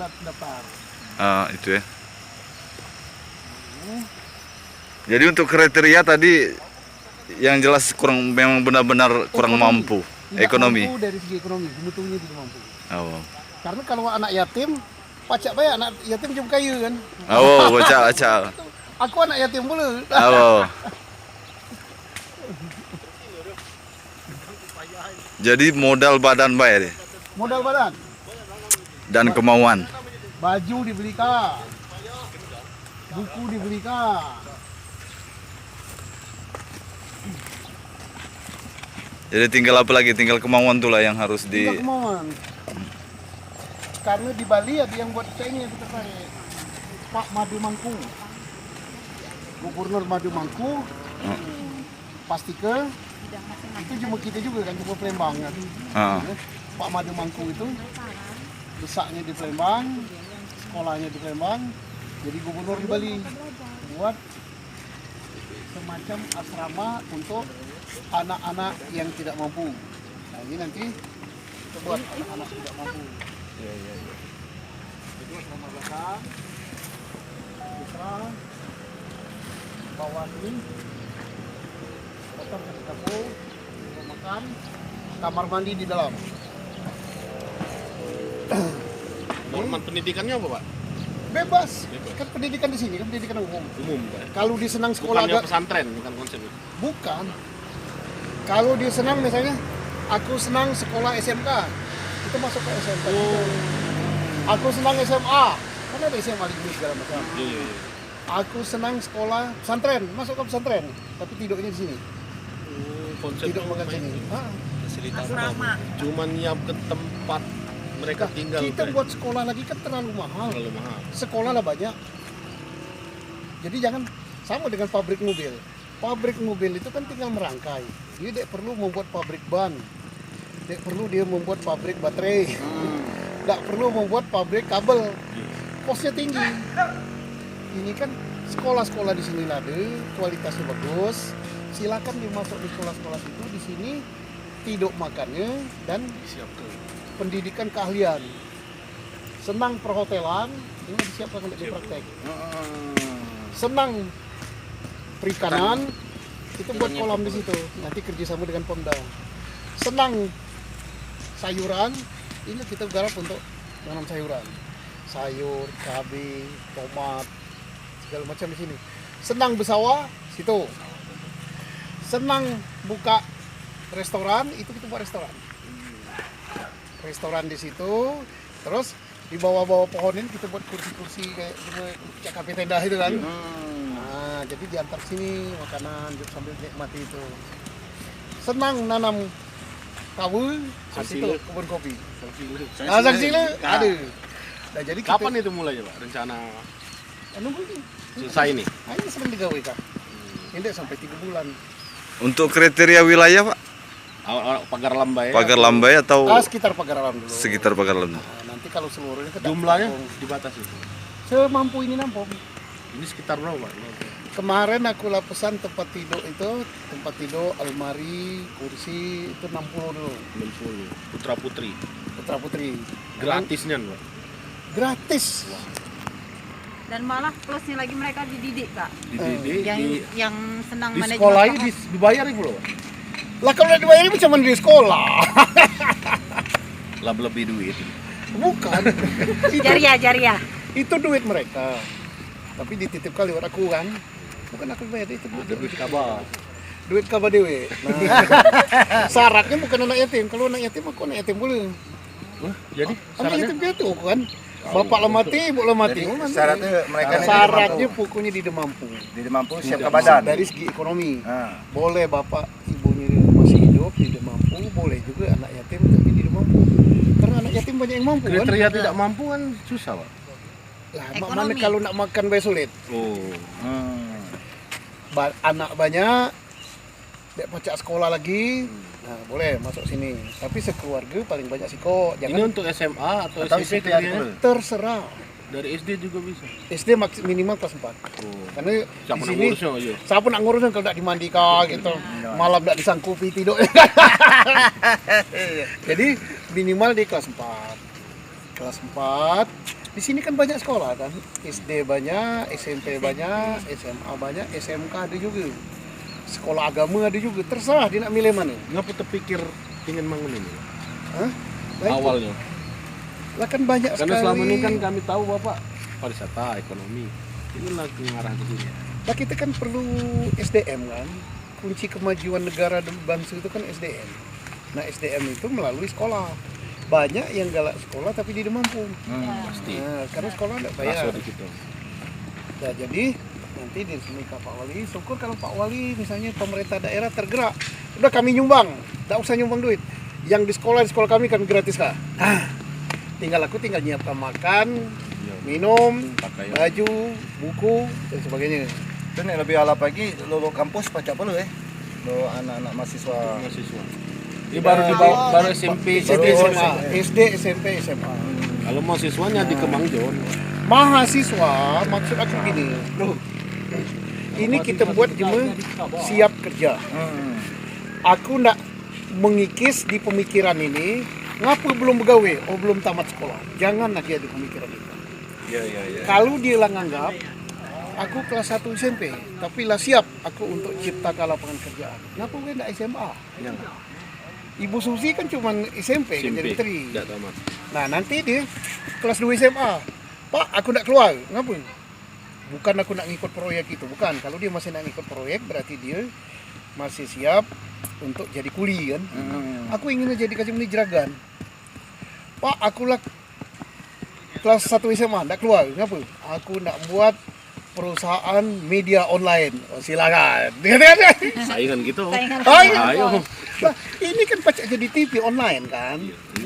daftar. Itu ya. Jadi untuk kriteria tadi yang jelas memang benar-benar kurang mampu ekonomi. Mampu dari segi ekonomi, sebetulnya tidak mampu. Oh. Karena kalau anak yatim, pacak bayar anak yatim jam kayu kan. Oh, baca. Aku anak yatim boleh. Oh. Jadi modal badan bayar ya? Modal badan, Dan kemauan. baju dibelikan, buku dibelikan. Jadi tinggal apa lagi? Tinggal kemauan tuh lah yang harus Tinggal kemauan. Karena di Bali ada yang buat saya ini kita tarik. Pak Madu Mangku, Gubernur Madu Mangku, Pastika, itu cuma kita juga kan, cuma Palembang kan. Pak Madu Mangku itu besarnya di Palembang, sekolahnya di Palembang, jadi gubernur di Bali buat semacam asrama untuk anak-anak yang tidak mampu. Nah ini nanti kita buat anak-anak tidak mampu. Jadi asrama belakang, kita bawah ini, kotor kasih dapur, rumah makan, kamar mandi di dalam. Norma pendidikannya apa, Pak? Bebas. Kan pendidikan di sini kan pendidikan umum. Pak. Kalau dia senang sekolah Bukannya pesantren, bukan konsepnya. bukan. Kalau dia senang misalnya, aku senang sekolah SMK, itu masuk ke SMK. Aku senang SMA, karena ada SMA di sini segala macam. Iya. Aku senang sekolah pesantren, masuk ke pesantren, tapi tidaknya di sini. Konsep Tidak makan sini. Asrama. Cuma nyiap ke tempat mereka tinggal. Kita buat sekolah lagi kan terlalu mahal. terlalu mahal. Sekolah lah banyak. Jadi jangan sama dengan pabrik mobil. Pabrik mobil itu kan tinggal merangkai. Dia tidak perlu membuat pabrik ban. Tidak perlu dia membuat pabrik baterai. Tidak perlu membuat pabrik kabel. Kosnya tinggi. Ini kan sekolah-sekolah di sini ada, kualitasnya bagus. Silakan dimasuk di sekolah-sekolah itu di sini tidak makannya dan pendidikan keahlian. Senang perhotelan, ini disiapkan untuk dipraktek. Senang perikanan, itu buat kolam di situ. Nanti kerjasama dengan Pemda. Senang sayuran, ini kita garap untuk tanam sayuran. Sayur, cabai, tomat, segala macam di sini. Senang bersawah, situ. Senang buka restoran, itu kita buat restoran. Restoran di situ, terus di bawah-bawah pohon ini kita buat kursi-kursi kayak kafe tenda itu kan. Nah, jadi diantar sini makanan sambil nikmati itu. Senang nanam kawul, situ kebun kopi. Saksile ada. Nah, jadi kita, Kapan itu mulai, Pak? Rencana nunggu ini. selesai nih? Nah, ini sedang digawe Kak. Ini sampai 3 bulan. Untuk kriteria wilayah Pak? Pagar Lambai. Pagar Lambai atau Sekitar Pagar Alam dulu. sekitar Pagar Lambai? Nah, nanti kalau seluruhnya ke Jumlahnya Kampung. dibatasi. Semampu ini nampung. Ini sekitar berapa, Pak? Kemarin aku lapisan tempat tidur itu, tempat tidur, almari, kursi itu 60 dulu. 60. Putra Putri. Putra putri. Gratisnya, Pak. Gratis. Dan malah plusnya lagi mereka dididik, Kak. Dididik Yang senang di manajemen sekolah keuangan. dibayar ibu loh. Lah kalau dibayar itu cuma di sekolah. Lah lebih duit. Bukan. Jariah. Itu duit mereka. Tapi dititipkan lewat aku kan. Bukan aku bayar itu Duit kabar. duit kabar dewe. Nah, syaratnya bukan anak yatim. Kalau anak yatim aku anak yatim boleh. Jadi Anak yatim piatu kan. Bapak lah mati, ibu lah mati. Syaratnya mereka ini Syaratnya pokoknya tidak mampu. tidak mampu siap ke badan. Dari segi ekonomi. Nah, Boleh bapak ibunya masih hidup, tidak mampu. Boleh juga anak yatim tapi tidak mampu. Karena anak yatim banyak yang mampu kan. kriteria tidak mampu kan susah, Pak. Lah, Ekonomi. mana kalau nak makan bayi sulit. Oh. Anak banyak, tidak pacak sekolah lagi. Nah, boleh masuk sini. Tapi sekeluarga paling banyak siko. Ini Jangan untuk SMA atau atau SMP isi tiap kriteria? terserah. Dari SD juga bisa. SD minimal kelas 4. Oh. Karena Siapa di nak sini ngurusnya, iya. siapa nak ngurusnya kalau tidak dimandikan gitu. Malam tidak disangkupi tidur. Jadi minimal di kelas 4. kelas 4. Di sini kan banyak sekolah kan. SD banyak, SMP banyak, SMA banyak, SMK ada juga. Sekolah agama ada juga. Terserah dia nak milih mana. Ngapa terpikir ingin bangun ini? Hah? Baik, Awalnya. lah kan banyak Karena sekali. selama ini kan kami tahu Bapak pariwisata, ekonomi. Inilah mengarah ke sini. Nah, kita kan perlu SDM kan. Kunci kemajuan negara dan bangsa itu kan SDM. Nah, SDM itu melalui sekolah. Banyak yang galak sekolah tapi dia tidak mampu. Pasti. Nah, karena sekolah tidak bayar. Masuk di situ. Nah, jadi nanti di sini ke Pak Wali. Syukur kalau Pak Wali misalnya pemerintah daerah tergerak. Udah kami nyumbang, tidak usah nyumbang duit. Yang di sekolah kami kan gratis kak. Tinggal nyiapkan makan, minum, Pakaian. baju, buku dan sebagainya. Itu nih lebih alap lagi lo kampus pacak perlu ya. Lo anak-anak mahasiswa. Mahasiswa. Ini baru dibawa baru SMP, SD, SMP. SMA, SD, SMP, SMA. Kalau mahasiswanya di Kemangjon. Mahasiswa maksud aku gini, loh, ini kita buat cuma siap kerja. Aku ndak mengikis di pemikiran ini, ngapa belum begawe? Oh belum tamat sekolah. Jangan lagi ada pemikiran itu. Iya. Kalau dia lah nganggap, aku kelas 1 SMP, tapi lah siap aku untuk ciptakan lapangan kerjaan. Ngapa gue ndak SMA? Ibu Susi kan cuma SMP, kan jadi menteri. Tidak tamat. Nah nanti dia kelas 2 SMA, Pak aku nak keluar, ngapa? Bukan aku nak ngikut proyek itu, bukan. Kalau dia masih nak ngikut proyek berarti dia masih siap untuk jadi kuli kan. Aku ingin jadi kajian jeragan. Pak aku lah kelas 1 SMA, nak keluar, ngapa? Aku nak buat perusahaan media online. Oh, silakan. Saingan gitu. Saingan. Ayo. Nah, ini kan pacak jadi TV online kan.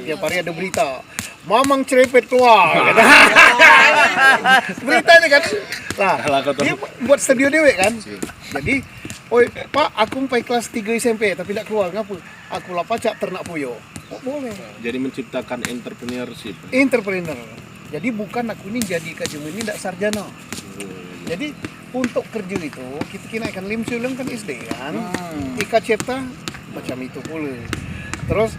Tiap hari ada berita. Mamang cerepet keluar. Beritanya kan. Lah, dia buat studio dewe kan. Jadi, oi Pak, aku sampai kelas 3 SMP tapi tidak keluar. Ngapa? Aku lah pacak ternak puyuh. Oh, boleh. Jadi menciptakan entrepreneurship. Entrepreneur. Jadi bukan aku ini jadi kajian ini tidak sarjana. Jadi untuk kerja itu kita kena lim sulung kan SD kan. Ika Cipta macam itu pula. Terus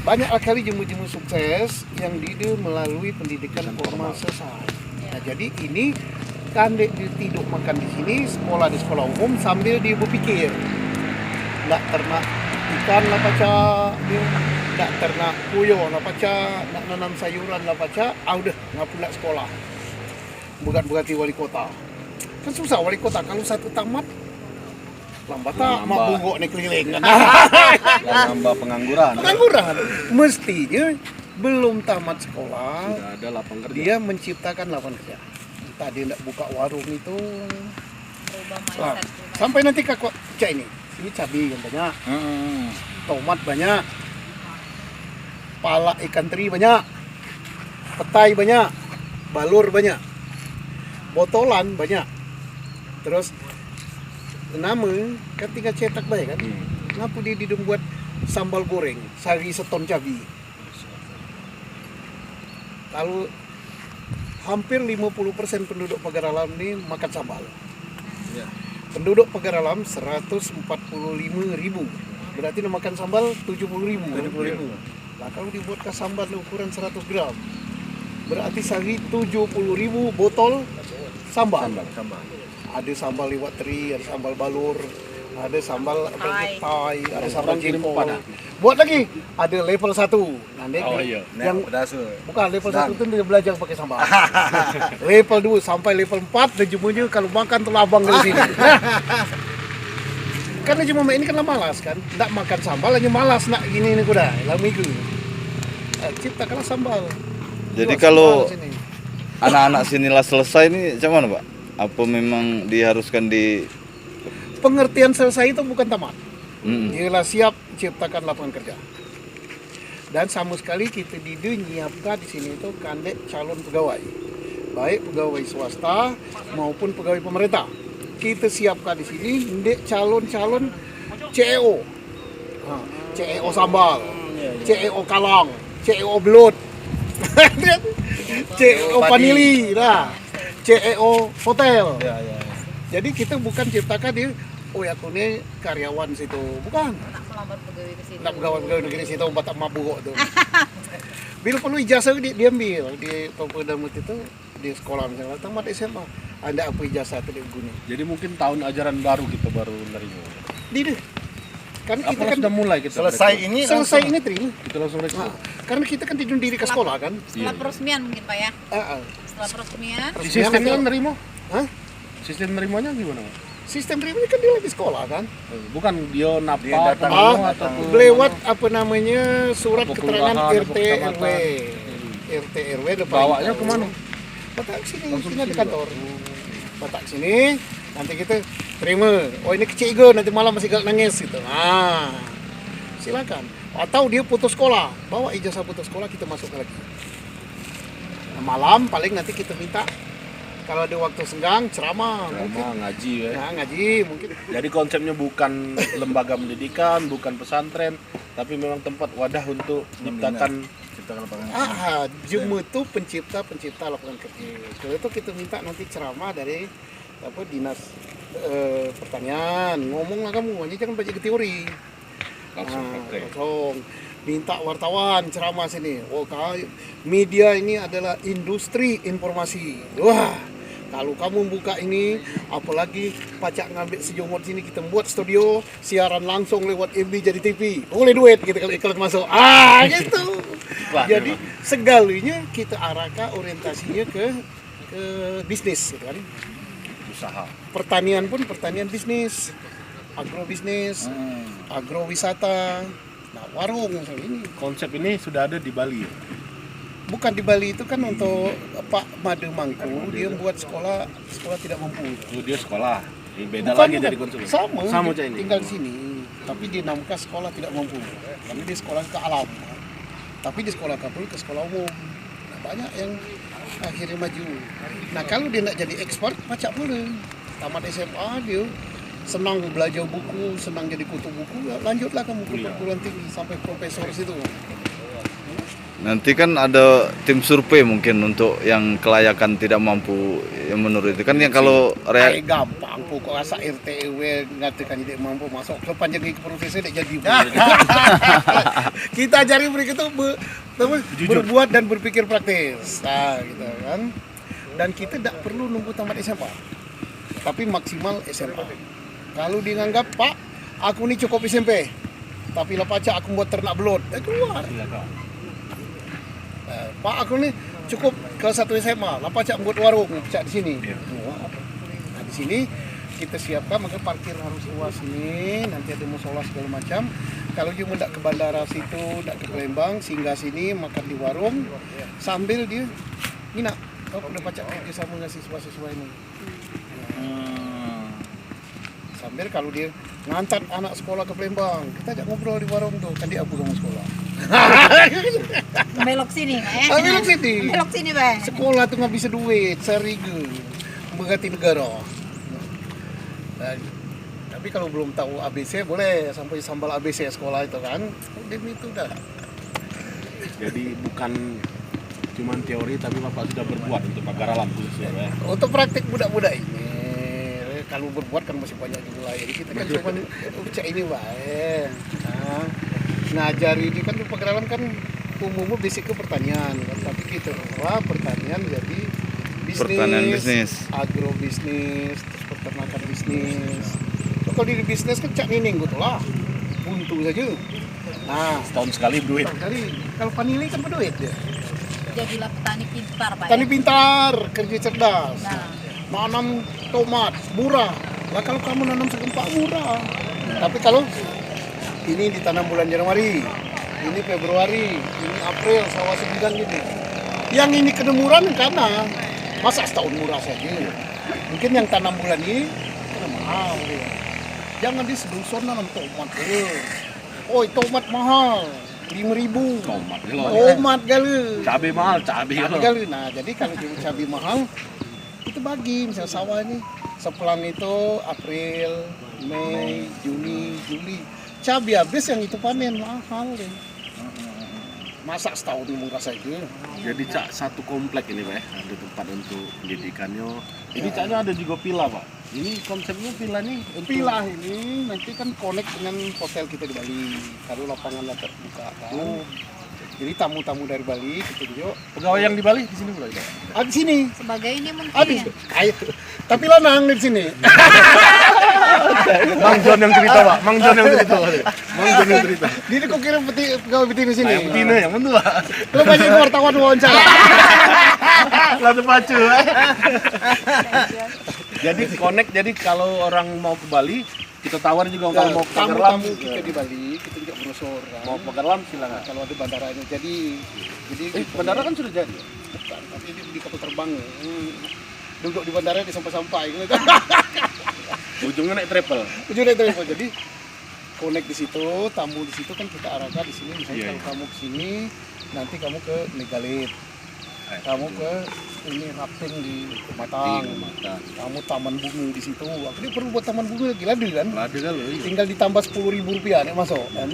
banyak kali jemu-jemu sukses yang dia melalui pendidikan formal selesai. Nah, jadi ini kan dia tidur makan di sini, sekolah di sekolah umum sambil dia berpikir. Nak ternak ikan lah paca, dia nak ternak puyuh lah paca, nak nanam sayuran lah paca, udah ngap pula sekolah. Bukan berarti wali kota. Kan susah wali kota kalau satu tamat lambat tak mak bungok ni keliling. Yang nambah pengangguran. Pengangguran mestinya belum tamat sekolah Sudah ada lapangan kerja. dia menciptakan lapangan kerja. Entah dia nak buka warung itu. Berubah Nah, mindset. sampai nanti kakak cak ini cabai yang banyak, tomat banyak, pala ikan teri banyak, petai banyak, balur banyak, botolan banyak. Terus nama ketika cetak baik kan, ngapa dia buat sambal goreng, sari seton cabai. Kalau hampir 50% penduduk Pagar Alam ini makan sambal. Penduduk Pagar Alam 145.000. Berarti nak makan sambal 70.000. Nah, kalau dibuatkan sambal ukuran 100 gram, berarti sehari 70.000 botol sambal. Ada sambal liwat teri, ada sambal balur, ada sambal thai, ada sambal jengkol. Buat lagi, ada level 1. Nanti yang bukan level 1 tu dia belajar pakai sambal. Level 2 sampai level 4 dan jumunya kalau makan tu labang dari sini. Karena cuma ini kan malas kan, tak makan sambal hanya malas nak gini ni kuda, lama itu. Ciptakanlah sambal. Jadi Jual kalau sambal sini. anak-anak sinilah selesai ini macam mana Pak? Apa memang diharuskan di Pengertian selesai itu bukan tamat. Mm. Ialah siap ciptakan lapangan kerja. Dan sama sekali kita nyiapkan di sini itu kandek calon pegawai. Baik pegawai swasta maupun pegawai pemerintah. Kita siapkan di sini ndek calon-calon CEO. CEO sambal, CEO kalang, CEO belut. CEO vanili lah. CEO hotel. Jadi kita bukan ciptakan dia, oh ya aku ni karyawan situ, bukan. Nak melamar pegawai ke situ. Nak pegawai negeri situ batak mabuk tu. Bila perlu ijazah diambil di Papua Damut itu di sekolah misalnya tamat SMA. Ada apa ijazah itu diguna. Jadi mungkin tahun ajaran baru kita baru nerima. Di kan kita Apalah kan sudah mulai kita Selesai rekrut. ini selesai ini terima. Kita langsung rekrut. Nah, karena kita kan tidak diri ke sekolah kan. Setelah peresmian mungkin Pak ya. Setelah peresmian. Sistemnya nerima? Hah? Sistem nerimanya gimana? Pak? Sistem terima kan dia lagi sekolah kan. Bukan dia Dia napa datang atau Lewat apa namanya surat Apa keterangan kelurahan, RT apa RW. RT RW udah bawanya paling tahu. kemana? Batak sini, Langsung sini ada sini, kantor. Batak sini, nanti kita terima. Oh ini kecil juga, nanti malam masih galak nangis gitu. Nah, silakan. Atau dia putus sekolah, bawa ijazah putus sekolah kita masuk lagi. Nah, malam paling nanti kita minta kalau ada waktu senggang ceramah, mungkin. Sama ngaji ya. Nah, ngaji mungkin. Jadi konsepnya bukan lembaga pendidikan, bukan pesantren, tapi memang tempat wadah untuk menciptakan lapangan. Jemu itu pencipta lapangan kerja. Kalau itu kita minta nanti ceramah dari apa dinas pertanian. Ngomong lah kamu, ini jangan baca ke teori. langsung praktek. Langsung minta wartawan ceramah sini. Oh, media ini adalah industri informasi. Wah, kalau kamu buka ini, apalagi pacak ngambil sejumur sini kita buat studio siaran langsung lewat MB jadi TV. Boleh duit gitu kalau iklan masuk. Gitu. Wah, Jadi segalinya kita arahkan orientasinya ke bisnis gitu kan. Usaha. Pertanian pun pertanian bisnis, agrobisnis, agrowisata. Nah, warung misalnya ini. Konsep ini sudah ada di Bali ya? Bukan di Bali itu kan untuk Pak Made Mangku, dia buat sekolah tidak mampu. Oh, dia sekolah. Ini beda Bukan, lagi bukan. dari konsep. Sama Cak ini. tinggal di sini. Tapi dia namakan sekolah tidak mampu. Karena dia sekolah ke alam. Tapi di sekolah kapul ke sekolah umum. Nah, banyak yang akhirnya maju. Nah, kalau dia nak jadi ekspor, pacak pula. Tamat SMA dia senang belajar buku, senang jadi kutu buku, ya lanjutlah kamu ke perguruan tinggi sampai profesor situ. Nanti kan ada tim survei mungkin untuk yang kelayakan tidak mampu yang menurut itu kan yang kalau Gampang, pokok asa RT RW ngatakan tidak mampu masuk ke panjang ke profesor tidak jadi. Kita ajari mereka itu berbuat dan berpikir praktis. Nah, gitu kan. Dan kita tidak perlu nunggu tamat SMA. Tapi maksimal SMA. Kalau dia nganggap, Pak, aku ini cukup SMP. Tapi lah pacak aku buat ternak belut, keluar. Pak, aku ini cukup kelas 1 SMA, lah pacak buat warung, pacak di sini. Nah, di sini kita siapkan, maka parkir harus luas ini, nanti ada musola segala macam. Kalau dia hendak ke bandara situ, hendak ke Palembang, singgah sini, makan di warung, sambil dia nginap. Kau udah pacak kerja sama dengan siswa-siswa ini. Sambil kalau dia ngantar anak sekolah ke Palembang, kita ajak ngobrol di warung tuh, kan dia aku sama sekolah. Belok sini, Pak ya. Belok sini. Belok sini, Pak. Sekolah tuh nggak bisa duit, seriga, berganti negara. Nah, tapi kalau belum tahu ABC boleh sampai sambal ABC sekolah itu kan, demi itu dah. Jadi bukan cuma teori tapi Bapak sudah berbuat untuk pagar alam khususnya ya. Untuk praktik budak-budak ini, kalau berbuat kan masih banyak juga lah. Jadi kita kan cuma cek ini baik. Nah, ngajari ini kan pagar alam kan umumnya basic ke pertanian kan, tapi kita ubah pertanian jadi bisnis, Pertanian bisnis, agrobisnis, terus peternakan bisnis. So, kalau di bisnis kan cak nining gitu lah, buntu saja. Nah, Setahun sekali duit. kali kalau panili kan berduit dia. Jadilah petani pintar, Pak Petani ya. pintar, kerja cerdas. Nah, Nanam tomat murah. Lah kalau kamu nanam segempak murah. Tapi kalau ini ditanam bulan Januari, ini Februari, ini April, sawah sebidang gitu. Yang ini kedemuran karena masa setahun murah saja. Mungkin yang tanam bulan ini kena mahal. Ya. Jangan di seduson nanam tomat dulu. Oh, tomat mahal. 5.000. Tomat gelo. Tomat galu. Cabai mahal, cabai Cabai gelo. galu. Nah, jadi kalau jual cabai mahal, kita bagi misal sawah ini sepelan itu April, Mei, Juni, Juli. Cabai habis yang itu panen mahal deh. Masa setahun murah saja. Jadi Cak satu komplek ini Pak, ada tempat untuk pendidikannya. Ini Caknya ada juga villa Pak. Ini konsepnya villa nih untuk Pilah ini nanti kan connect dengan hotel kita di Bali. Kalau lapangan terbuka kan. Jadi tamu-tamu dari Bali gitu juga. Pegawai yang di Bali di sini pula ya? Ada di sini. Sebagai ini mungkin Ada. ya. Ayo. Tapi lanang di sini. Mang John yang cerita, Pak. Mang John yang cerita. Mang John yang cerita. Dia kok kira pegawai betina di sini. Yang betina yang betul, Pak. Lo banyak wartawan wawancara. Lalu pacu. Jadi connect, jadi kalau orang mau ke Bali, kita tawar juga kalau mau ke Pagarlam. Tamu-tamu kita di Bali, kita juga brosur kan. Mau ke Pagarlam silakan. Kalau ada bandaranya jadi Bandara kan sudah jadi. bukan, tapi ini di kapal terbang. Duduk di bandara di sampai-sampai gitu. Ujungnya naik travel. Ujungnya itu jadi connect di situ, tamu di situ kan kita arahkan di sini. Misalnya Iya, kalau kamu ke sini, nanti kamu ke Megalit, kamu ke ini rafting di Matang, kamu Taman Bumi di situ. Aku ini perlu buat Taman Bumi lagi lagi kan? Ada kan lo. Tinggal ditambah Rp10.000 nih masuk. Dan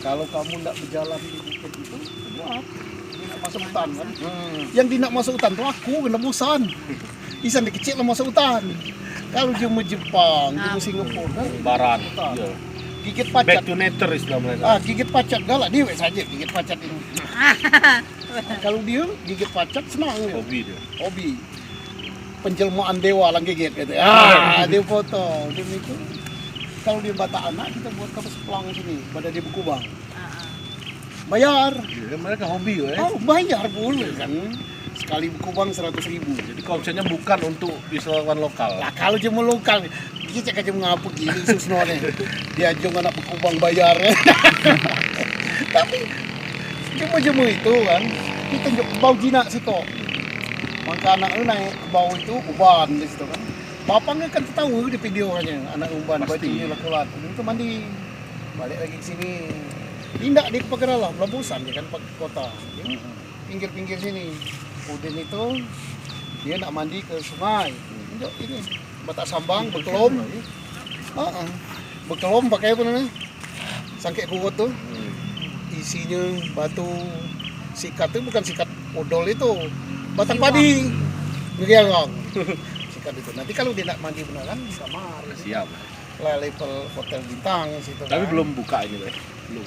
kalau kamu tidak berjalan di bukit itu, buat tidak masuk hutan kan? Yang tidak masuk hutan tuh aku kena bosan. Isan kecil lah masuk hutan. Kalau cuma Jepang, cuma Singapura kan? Barat. Hutan. Iya. Gigit Back pacat. to nature istilah mereka. Gigit pacat galak dia saja gigit pacat ini. Kalau dia gigit pacat senang dia. Hobi dia. Hobi. Penjelmaan dewa lang gigit gitu. Dia foto. Dia itu kalau dia bata anak kita buat kapal sepelang sini pada dia berkubang. Bayar. Iya, mereka hobi ya. Oh, bayar boleh kan. Sekali berkubang 100.000. Jadi konsepnya bukan untuk wisatawan lokal. Lah kalau cuma lokal, dia cek aja mengapa gini susnone. Dia jong anak berkubang bayar. Tapi cuma itu kan, kita tunjuk bau jinak situ. Maka anak lu naik ke bau itu uban di situ kan. Bapaknya kan tahu di videonya anak uban bajunya lakulat. Itu mandi. Balik lagi ke sini. Indah di Pagarlam, Labusan ya kan kota. Pinggir-pinggir sini. Udin itu dia nak mandi ke sungai. Ini Batak Sambang, Bekelom. Bekelom pakai apa namanya? Sangkek kuat tuh. Isinya batu sikat itu bukan sikat odol itu. Batang padi. Ngegiang. Sikat itu. Nanti kalau dia nak mandi beneran kamar. Siap. Lah level hotel bintang situ. Tapi kan. belum buka ini, Pak. Belum.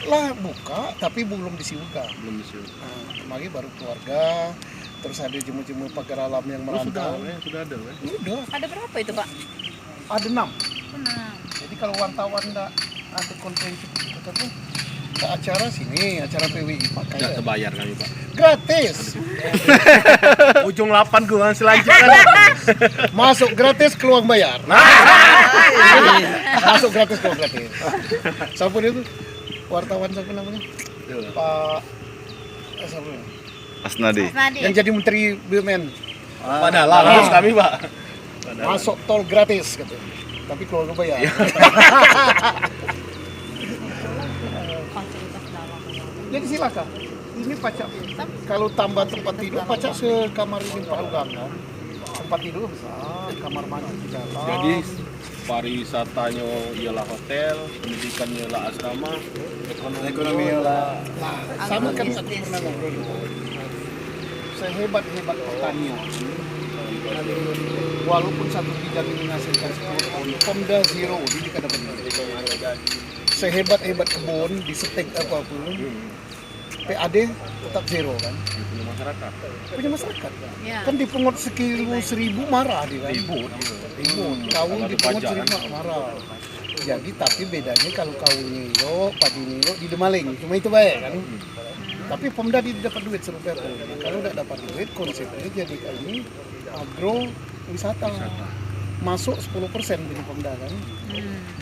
Lah buka tapi belum disiuka. Belum disuruh. Nah, kemarin baru keluarga, terus ada jemu-jemu Pagarlam yang merantau. Sudah ada, Pak. Udah, Ada berapa itu, Pak? ada 6. Tenang. Jadi kalau wartawan enggak ada konferensi kita tuh ke acara sini, acara PWI pakai Tidak terbayar kami, Pak. gratis. Ujung 8 gua selanjutnya. Masuk gratis, keluar bayar. Masuk gratis, keluar gratis. Siapa dia tuh? Wartawan siapa namanya? Pak siapa namanya? Asnadi. Nadi. Yang jadi Menteri BUMN. Padahal harus kami, Pak. Masuk tol gratis gitu. Tapi keluar bayar. Fasilitas dalam. Jadi silakan. Ini pacak. Kalau tambah tempat tidur, pacak sekamar ini Pak kan. Tempat tidur besar, kamar mandi di dalam. Jadi pariwisatanya ialah hotel, pendidikannya ialah asrama, ekonomi ialah Nah, sama kan aku pernah ngobrol dulu. Sehebat-hebat pertanian, walaupun satu bidang ini menghasilkan 10 ton, Pemda zero, ini kada benar. Sehebat-hebat kebun, di setek apapun, PAD tetap zero kan. punya masyarakat. Punya masyarakat. Ya. Kan dipungut sekilo 1.000 marah dia kan. Ribut. Ribut. Kawin Kalau ada dipungut pajak, 1.000 marah. Jadi tapi bedanya kalau kawinnya yo, padinya yo di Demaling, cuma itu baik kan. Tapi Pemda tidak dapat duit serupiah pun. Kalau tidak dapat duit, konsepnya jadi ini agro wisata. Masuk 10% dari Pemda kan.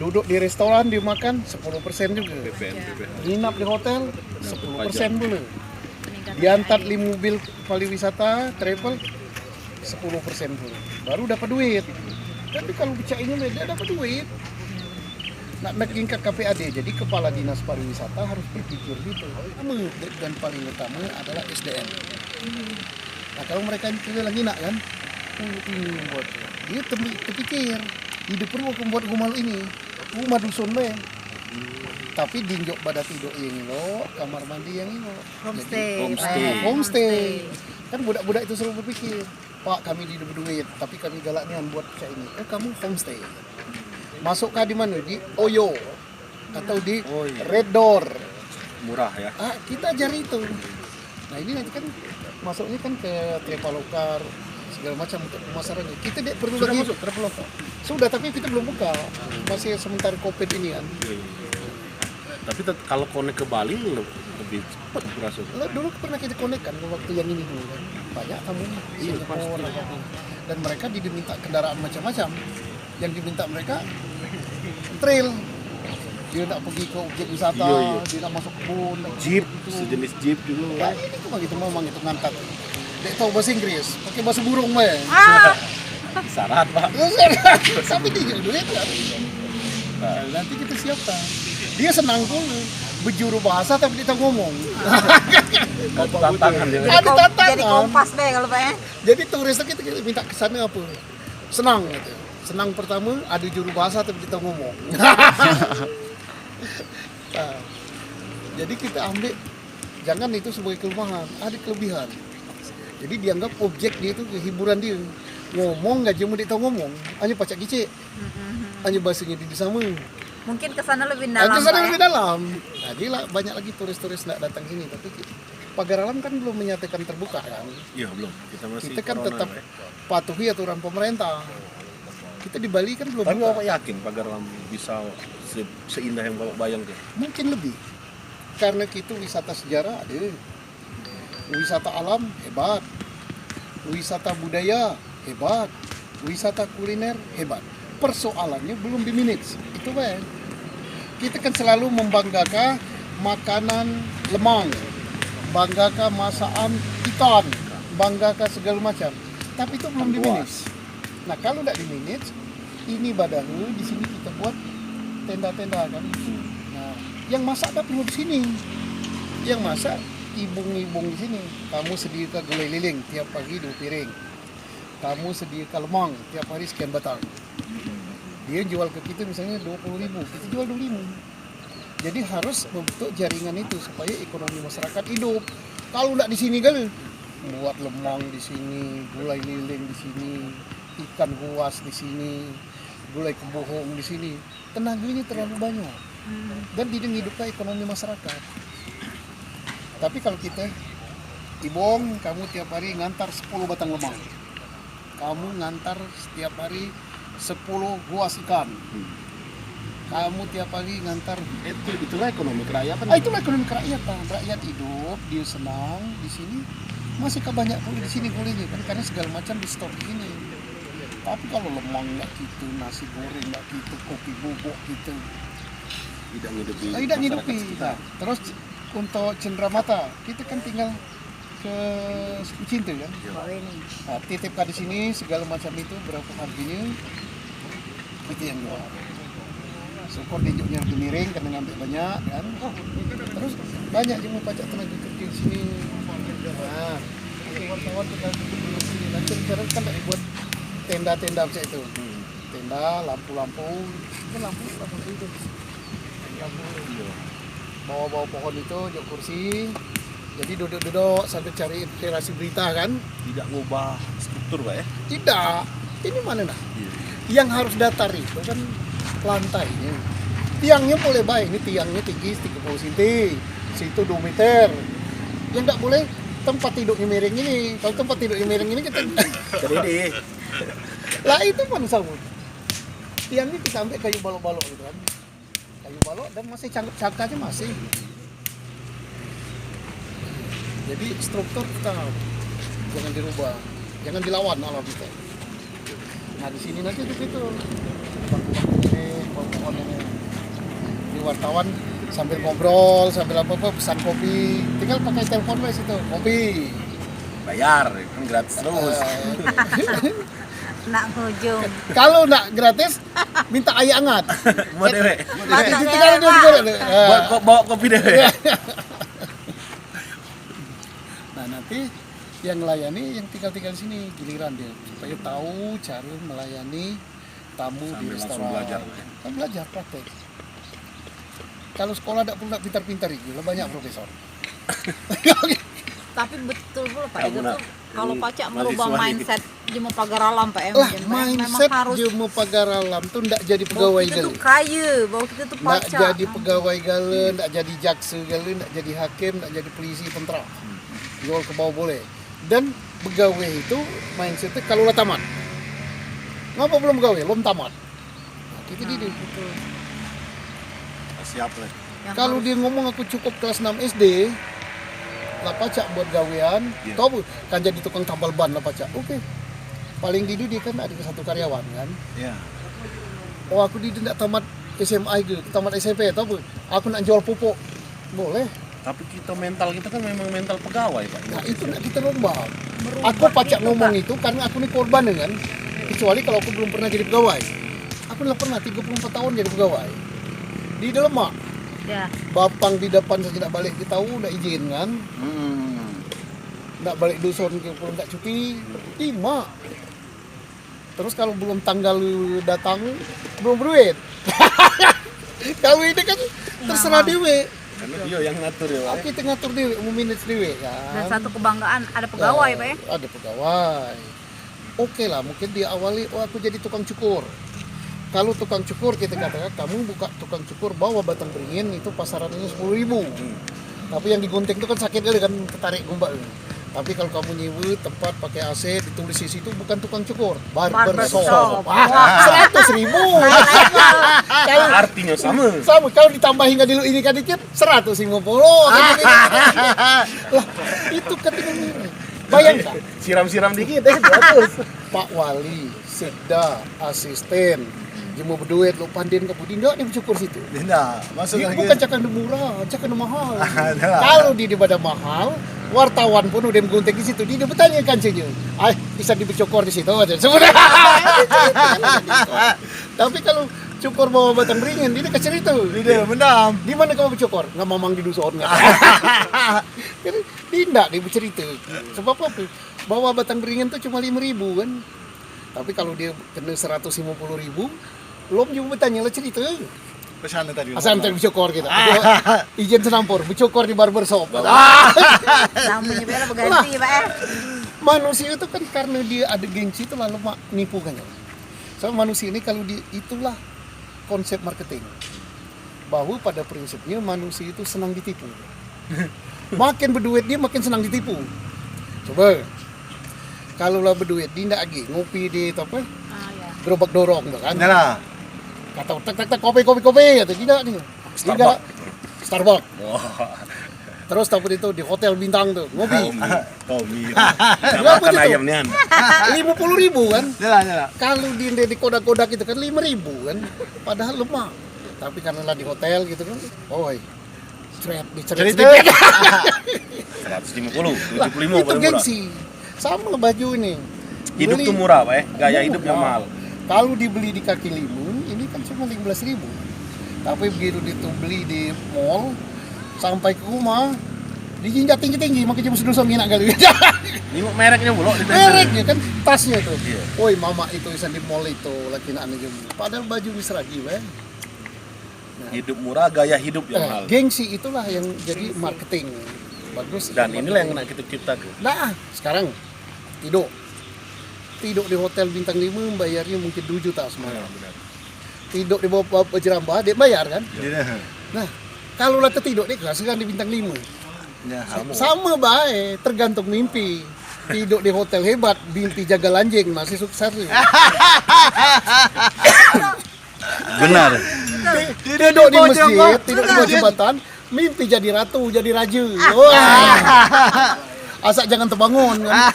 Duduk di restoran dia makan 10% juga. BPN. Nginap di hotel 10% dulu. Diantar 5 mobil pariwisata travel 10% dulu. Baru dapat duit. Tapi kalau bicaranya beda dapat duit. Nak tingkat KPAD, jadi Kepala Dinas Pariwisata harus berpikir gitu. Dan paling utama adalah SDM. Nah kalau mereka itu lagi nak kan, ini buat dia terpikir, hidup perlu membuat rumah ini, rumah dusun be. Tapi dinjok pada tidur yang lo, kamar mandi yang lo. Homestay. Kan budak-budak itu selalu berpikir, Pak kami di duit, tapi kami galak nian buat kayak ini. Kamu homestay. Masukkah di mana? Di Oyo atau di Red Door murah ya. Kita ajari itu. Nah ini nanti kan masuknya kan ke Traveloka segala macam untuk pemasarannya. Kita tidak perlu Sudah lagi masuk Traveloka. Sudah, tapi kita belum buka. Masih sementara Covid ini kan. Tapi kalau konek ke Bali lebih cepat berasa. Dulu pernah kita connect kan waktu yang ini dulu kan. Banyak tamu Singapura dan mereka diminta kendaraan macam-macam. Yang diminta mereka trail. Dia nak pergi ke objek wisata, dia nak masuk kebun, Jeep, itu. sejenis jeep dulu. Nah, ini tuh begitu memang itu ngantat. Dia tahu bahasa Inggris, pakai bahasa burung mah. Syarat Pak. Sampai dia duit kan. Nah, nanti kita siapkan. Dia senang tuh berjuru bahasa tapi kita ngomong. Tantangan dia. Ada tantangan. Jadi kompas deh kalau Pak ya. Jadi turis tuh kita minta ke sana apa? Senang gitu. Senang pertama ada juru bahasa tapi kita ngomong. Nah, jadi kita ambil jangan itu sebagai kelemahan, ada kelebihan. Jadi dianggap objek dia itu hiburan dia. Ngomong nggak cuma dia tahu ngomong, hanya pacak kicik, hanya bahasanya dia sama. Mungkin ke sana lebih dalam. Itu sana Pak, lebih ya? dalam. Jadi banyak lagi turis-turis nggak datang sini, tapi pagar alam kan belum menyatakan terbuka kan. Iya belum. Kita masih Kita kan corona, tetap Pak. patuhi aturan pemerintah. Kita di Bali kan belum Tapi buka. Bapak yakin pagar alam bisa seindah yang Bapak bayangkan? Mungkin lebih. Karena kita wisata sejarah ada. Wisata alam hebat. Wisata budaya hebat. Wisata kuliner hebat. Persoalannya belum dimanage. Itu Pak. Kita kan selalu membanggakan makanan lemang. Banggakan masakan ikan. Banggakan segala macam. Tapi itu belum dimanage. Nah kalau tidak dimanage, ini Badahu di sini kita buat tenda-tenda kan. Nah, yang masak tak perlu di sini. Yang masak ibung-ibung di sini. Kamu sediakan gulai liling tiap pagi 2 piring. Kamu sediakan lemang tiap hari sekian batang. Dia jual ke kita misalnya 20.000, kita jual 25. Jadi harus membentuk jaringan itu supaya ekonomi masyarakat hidup. Kalau tidak di sini kan buat lemang di sini, gulai liling di sini, ikan kuas di sini, gulai kebohong di sini. Tenaganya terlalu banyak dan tidak menghidupkan ekonomi masyarakat. Tapi kalau kita Ibong, kamu tiap hari ngantar 10 batang lemang. Kamu ngantar setiap hari 10 guas ikan. Kamu tiap hari ngantar. Itulah ekonomi kerakyatan. Itulah ekonomi kerakyatan. Rakyat hidup, dia senang di sini. Masih banyak pun di sini gulainya kan karena segala macam di stok di sini. Tapi kalau lemang nggak gitu, nasi goreng nggak gitu, kopi bubuk gitu, Tidak ngidupi. tidak ngidupi. masyarakat sekitar. Nah, terus untuk cenderamata, kita kan tinggal ke Suku Cinta kan. Nah, titipkan di sini segala macam itu berapa harganya, itu yang jual. Syukur dijualnya lebih miring karena ngambil banyak kan. Terus banyak yang mau pajak tenaga kerja di sini. Nah, wartawan tinggal duduk di sini. Nanti sekarang kan tak dibuat tenda-tenda macam itu. Tenda, lampu-lampu, kan lampu itu. Lampu. Bawa-bawa pohon itu, jok kursi. Jadi duduk-duduk sambil cari inspirasi berita kan. Tidak ngubah struktur Pak ya? Tidak. Ini mana nah? Yang harus datar itu kan lantainya. Tiangnya boleh baik, ini tiangnya tinggi 30 cm, situ 2 meter. Yang nggak boleh tempat tidurnya miring ini. Kalau tempat tidurnya miring ini kita Jadi lah itu mana sabun. Tiangnya kita ambil kayu balok-balok gitu kan. Kayu balok dan masih cangkap-cangkapnya masih. Jadi struktur kita jangan dirubah, jangan dilawan alam kita. Nah di sini nanti itu pohon ini. Di wartawan sambil ngobrol, sambil apa pesan kopi, tinggal pakai telepon wes itu kopi. bayar, kan gratis terus. Nak ngujung. Kalau nak gratis, minta air hangat. Buat dewe. Mantap Itu ya, kalau dia Pak. digoreng. Bawa kopi dewe. Nah nanti yang melayani yang tinggal-tinggal di sini giliran dia supaya tahu cara melayani tamu di Sambil langsung restoran. belajar. Kan belajar praktek. Kalau sekolah tidak perlu pintar-pintar gitu, banyak profesor. Tapi betul pula Pak, Kamu itu nak tuh Kalau pacak mahasiswa merubah ini. mindset jemu pagar alam Pak Lah, memang mindset harus jemu pagar alam tuh ndak jadi bahwa pegawai kita gale. tuh kaya, bahwa kita tuh Ndak pacak. jadi pegawai gale, ndak jadi jaksa gale, ndak jadi hakim, ndak jadi polisi tentara. Jual ke bawah boleh. Dan pegawai itu mindsetnya kalau lah tamat. Ngapa belum pegawai? Belum tamat. Nah, itu dia. Betul. Siap lah. Yang Kalau harus- dia ngomong aku cukup kelas 6 SD, lah pacak buat gawean, Iya. tahu kan jadi tukang tambal ban lah pacak. Oke. Paling di dia kan ada satu karyawan kan. Iya. Oh aku di tidak tamat SMA gitu, tamat SMP tahu aku nak jual pupuk. Boleh. Tapi kita mental kita kan memang mental pegawai Pak. Nah itu nak kita rombak. Aku pacak ngomong itu karena aku ini korban kan. Kecuali kalau aku belum pernah jadi pegawai. Aku lah pernah 34 tahun jadi pegawai. Di Delemak. Ya. Bapang di depan saja nak balik kita tahu nak izin kan. Nak balik dusun ke belum tak cuti, lima. Terus kalau belum tanggal datang, belum duit. Kalau ini kan terserah dewe. Karena dia yang ngatur ya Pak. Kita ngatur dewe, manage dewe Dan kan. satu kebanggaan ada pegawai Pak ya. Ada pegawai. Oke lah, mungkin diawali, oh aku jadi tukang cukur. Kalau tukang cukur kita katakan, kamu buka tukang cukur bawa batang beringin itu pasarannya 10.000. Tapi yang digunting itu kan sakit kali kan, ketarik gombak. Tapi kalau kamu nyewa tempat pakai AC ditulis di situ bukan tukang cukur, barbershop. Barbershop. Ah, 100.000. Kalau Artinya sama. sama kalau ditambahin nggak dulu ini kan dikit 150. Lah, itu ketika bayangkan Siram-siram dikit 200. Pak Wali, Sekda, asisten, jemu berduit, lu pandin ke Budi, enggak nih bercukur situ. Tidak, masuk Dia lagi. bukan cakap murah, cakap mahal. Ada. Kalau di pada mahal, wartawan pun udah menggunting di situ, dia bertanya kan saja, bisa dibercukur di situ aja. Sebenarnya. Tapi kalau cukur bawa batang beringin, dia kasih itu. Tidak, mendam. Di mana kamu bercukur? Nggak mamang di dusun nggak? Jadi tidak dia bercerita. Sebab apa? Bawa batang beringin tuh cuma 5.000 kan. Tapi kalau dia kena 150.000, belum juga bertanya lah cerita. Kesana tadi. Asal nanti bercukur kita. Izin senampur, bercukur di barbershop. Namanya bela berganti Pak ya. Manusia itu kan karena dia ada gengsi itu lalu nipu kan. So manusia ini kalau itulah konsep marketing. Bahwa pada prinsipnya manusia itu senang ditipu. Makin berduit dia makin senang ditipu. Coba kalau lah berduit dia tidak lagi ngopi di apa? Ya. Gerobak dorong tuh kan. Nah, Kata tak kopi atau tidak nih. Tidak. Starbucks. Terus takut itu di hotel bintang tuh ngopi. Tommy. Berapa Makan itu? ayam nian. 50.000 kan. jalan. Kalau di kodak-kodak itu kan 5.000 kan. Padahal lemah. Tapi karena lah di hotel gitu kan. Oi. Diceret Cerita. sedikit. 150, 75 Lah, itu paling murah. gengsi. Sama baju ini. Hidup Beli- tuh murah Pak ya. Gaya hidup yang Murah. mahal. Kalau dibeli di kaki limun, ini kan cuma 15.000. Tapi begitu beli di mall, sampai ke rumah, dijinjak tinggi-tinggi, makanya cuma sedusung enak kali. Ini mereknya bulok di Mereknya kan, tasnya tuh. Iya. Woi mama itu isan di mall itu, laki nak aja. Padahal baju diseragi, weh. Hidup murah, gaya hidup yang mahal. Gengsi itulah yang jadi marketing. Bagus. Dan inilah yang nak kita ciptakan. Nah, sekarang tidur di hotel bintang 5 bayarnya mungkin 2 juta semalam. Tidur di bawah Jerambah dia bayar kan. Nah, kalau lah tertidur dia kasihkan di bintang 5. Ya, Sama baik, tergantung mimpi. Tidur di hotel hebat, mimpi jaga anjing masih sukses. Benar. Tidur di masjid, tidur di bawah jembatan, mimpi jadi ratu, jadi raja. Wah. Asal jangan terbangun kan.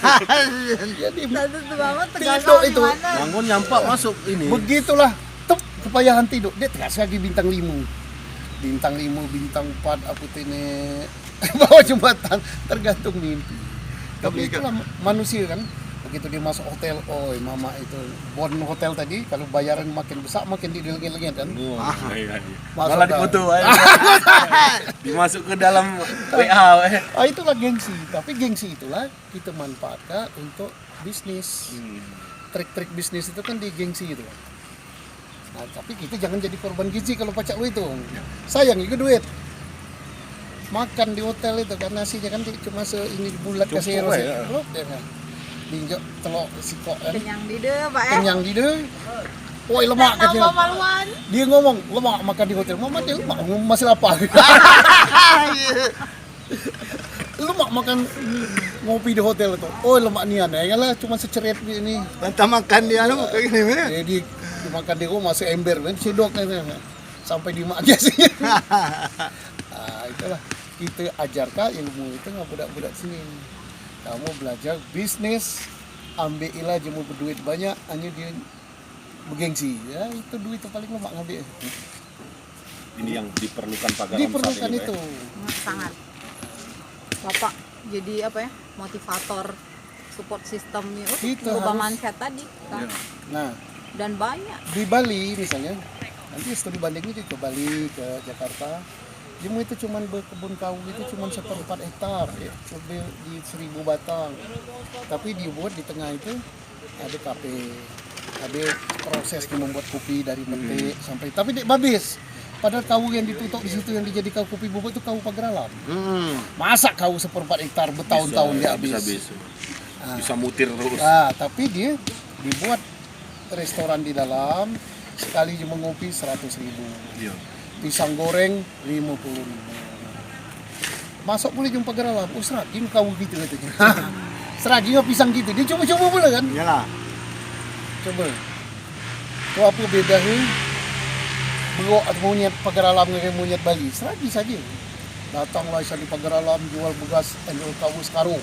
Jadi Satu banget tidur itu. Bangun nyampak masuk ini. Begitulah tep kepayahan tidur. Dia terasa lagi bintang 5. Bintang 5, bintang 4 apa ini bawah jembatan tergantung mimpi. Tapi itulah manusia kan. Begitu dia masuk hotel, oi mama itu bon hotel tadi kalau bayaran makin besar makin didelengin kan. Iya. Masuk Malah dah. difoto dimasuk ke dalam WA. Itulah gengsi. Tapi gengsi itulah kita manfaatkan untuk bisnis. Trik-trik bisnis itu kan di gengsi itu. Nah, tapi kita jangan jadi korban gizi kalau pacak lu itu. Sayang itu duit. Makan di hotel itu kan nasinya kan cuma ini bulat Cukup kasih lah ya. Cukup ya kan. Diinjak telok sikok kan. Kenyang di deh, Pak ya. Kenyang di deh. Woi lemak katanya. Maluan. Dia ngomong lemak makan di hotel. Mama dia lemak masih lapar. Lemak makan ngopi di hotel itu. Oh lemak nian ya lah cuma seceret ini. Bantah makan dia lu kayak gini mana? Jadi dimakan di rumah masih ember kan sedok kan sampai dimakan sih. Itulah kita ajarkan ilmu itu nggak budak-budak sini. Kamu belajar bisnis, ambil jemu berduit banyak, hanya dia bergengsi. Ya itu duit yang paling lemak ngambil. Ini yang diperlukan Pagaram Diperlukan saat ini, itu. Sangat. Bapak jadi apa ya? Motivator support sistemnya. Itu Berubah harus. mindset tadi. Kan? Nah Dan banyak. di Bali misalnya, nanti studi bandingnya ke Bali, ke Jakarta. Jemu itu cuman berkebun kawu itu cuman 1/4 hektar ya, lebih di 1000 batang. Tapi dibuat di tengah itu ada kafe, ada proses membuat kopi dari petik sampai tapi dek babis. Padahal kawu yang ditutup di situ yang dijadikan kopi bubuk itu kawu Pagaralam. Masa kawu 1/4 hektar bertahun-tahun dia habis. Bisa mutir terus. Nah, tapi dia dibuat restoran di dalam, sekali cuma ngopi 100.000. Iya. Pisang goreng 50.000. Masuk boleh jumpa Pagaralam, seragin kau gitu katanya. Seragin pisang gitu, dia coba-coba boleh kan? Iyalah. Coba. Kau apa bedanya? Berok atau monyet Pagaralam dengan monyet Bali, seragi saja. Datanglah saya di Pagaralam jual begas endol kawu sekarung.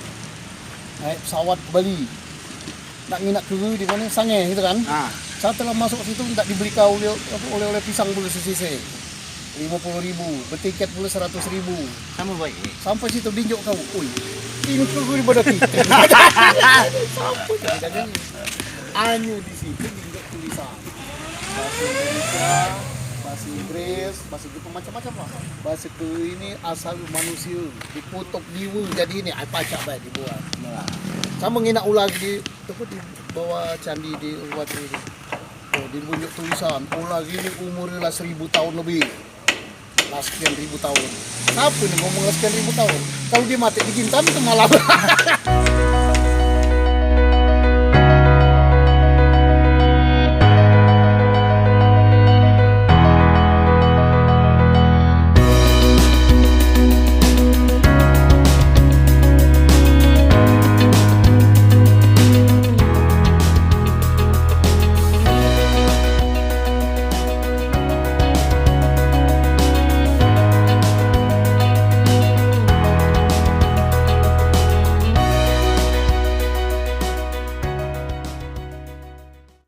Naik pesawat ke Bali. Nak nginak dulu di mana? Sange gitu kan? Saya telah masuk ke situ tak dibeli kau oleh pisang boleh sesise. 50.000, bertiket pula 100.000. Sama baik. Sampai situ dinjok kau, oi, ini perlu daripada kita. Sampai kadang hanya di situ dinjok tulisan bahasa Indonesia, bahasa Inggris, bahasa Jepang macam-macam lah. Bahasa ke ini asal manusia diputuk jiwa jadi ini pacak baik dibuat. Nah, sama ngina ulah di bawah candi di Uluwatu itu. Oh, dibunjuk tulisan ulah gini umurnya 1000 tahun lebih. Sekian ribu tahun. Siapa nih ngomong sekian ribu tahun? Kalau dia mati di Kintan itu malah.